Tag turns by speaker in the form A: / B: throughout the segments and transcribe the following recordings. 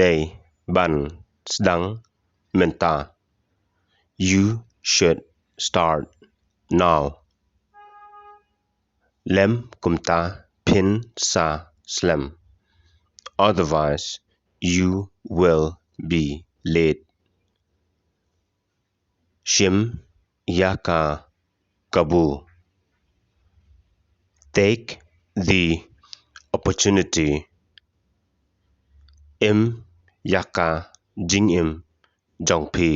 A: day ban sdang mynta. You should start now. Lem kumta pin sa slem. Otherwise, you will be late. Shim, iaka, kabu. Take the opportunity. Iaka jingim jongpi.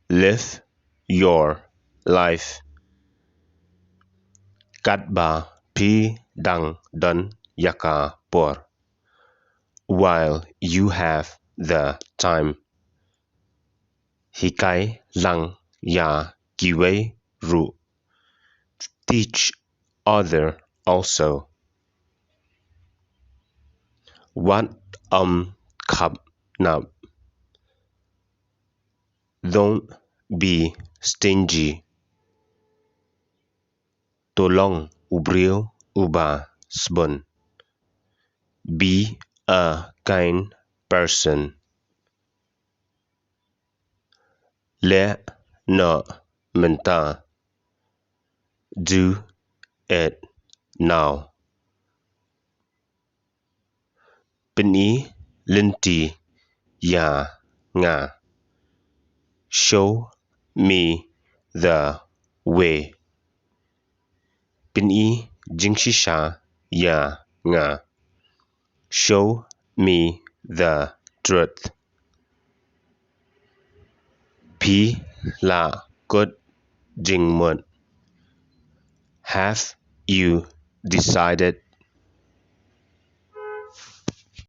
A: Live your life. Cắt ba pi dang dun iaka por. While you have the time. Hikai lang ya kiwei ru. Teach other also. What khapnap. Don't be stingy. Tolong briew uba sbun. Be a kind person. Le no mynta. Do it now. Pyni lynti ya nga. Show me the way. Pyni jingshisha ya nga. Show me the truth. Pi la good jingmut. Have you decided